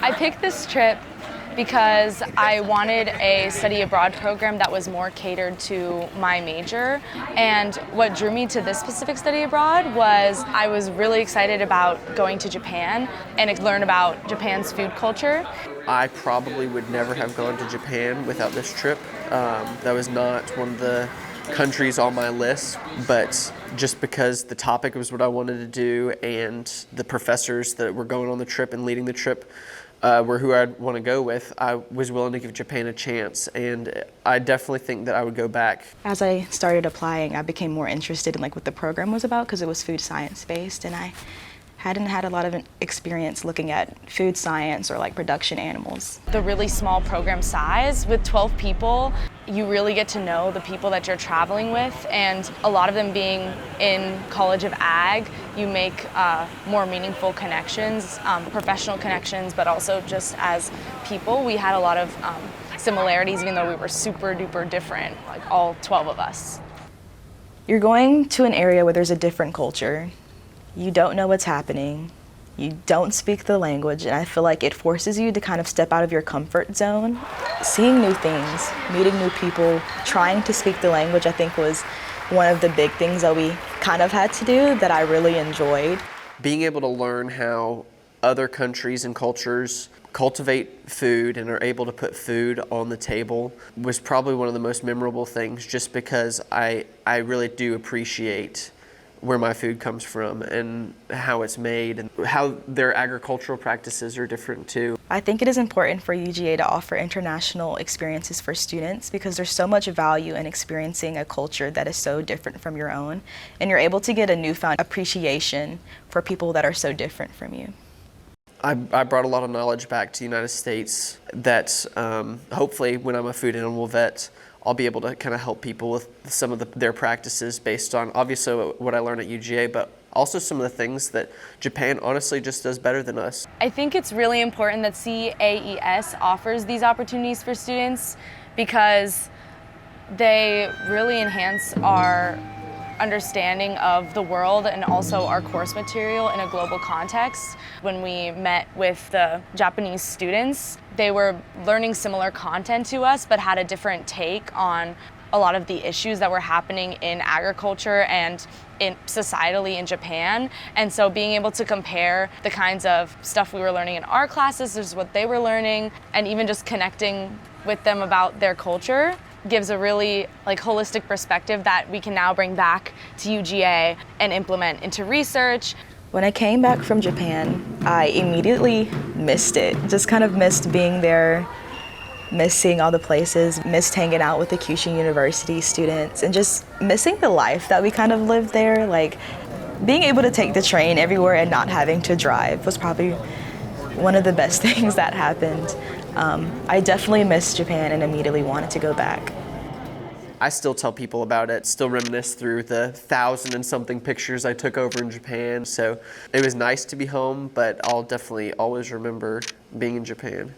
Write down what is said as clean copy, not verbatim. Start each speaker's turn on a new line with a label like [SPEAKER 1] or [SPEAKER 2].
[SPEAKER 1] I picked this trip because I wanted a study abroad program that was more catered to my major. And what drew me to this specific study abroad was I was really excited about going to Japan and learn about Japan's food culture.
[SPEAKER 2] I probably would never have gone to Japan without this trip. That was not one of the countries on my list, but just because the topic was what I wanted to do and the professors that were going on the trip and leading the trip were who I'd want to go with, I was willing to give Japan a chance, and I definitely think that I would go back.
[SPEAKER 3] As I started applying, I became more interested in what the program was about because it was food science based, and I hadn't had a lot of experience looking at food science or production animals.
[SPEAKER 1] The really small program size with 12 people, you really get to know the people that you're traveling with, and a lot of them being in College of Ag, you make more meaningful connections, professional connections, but also just as people. We had a lot of similarities even though we were super duper different, all 12 of us.
[SPEAKER 3] You're going to an area where there's a different culture. You don't know what's happening, you don't speak the language, and I feel like it forces you to kind of step out of your comfort zone. Seeing new things, meeting new people, trying to speak the language, I think was one of the big things that we kind of had to do that I really enjoyed.
[SPEAKER 2] Being able to learn how other countries and cultures cultivate food and are able to put food on the table was probably one of the most memorable things, just because I really do appreciate where my food comes from and how it's made and how their agricultural practices are different too.
[SPEAKER 3] I think it is important for UGA to offer international experiences for students because there's so much value in experiencing a culture that is so different from your own, and you're able to get a newfound appreciation for people that are so different from you.
[SPEAKER 2] I brought a lot of knowledge back to the United States that hopefully when I'm a food animal vet, I'll be able to kind of help people with some of their practices based on obviously what I learned at UGA, but also some of the things that Japan honestly just does better than us.
[SPEAKER 1] I think it's really important that CAES offers these opportunities for students because they really enhance our understanding of the world and also our course material in a global context. When we met with the Japanese students, they were learning similar content to us but had a different take on a lot of the issues that were happening in agriculture and societally in Japan. And so being able to compare the kinds of stuff we were learning in our classes versus what they were learning, and even just connecting with them about their culture, gives a really holistic perspective that we can now bring back to UGA and implement into research.
[SPEAKER 3] When I came back from Japan, I immediately missed it. Just kind of missed being there, missed seeing all the places, missed hanging out with the Kyushu University students, and just missing the life that we kind of lived there. Being able to take the train everywhere and not having to drive was probably one of the best things that happened. I definitely missed Japan and immediately wanted to go back.
[SPEAKER 2] I still tell people about it, still reminisce through the 1,000 and something pictures I took over in Japan. So it was nice to be home, but I'll definitely always remember being in Japan.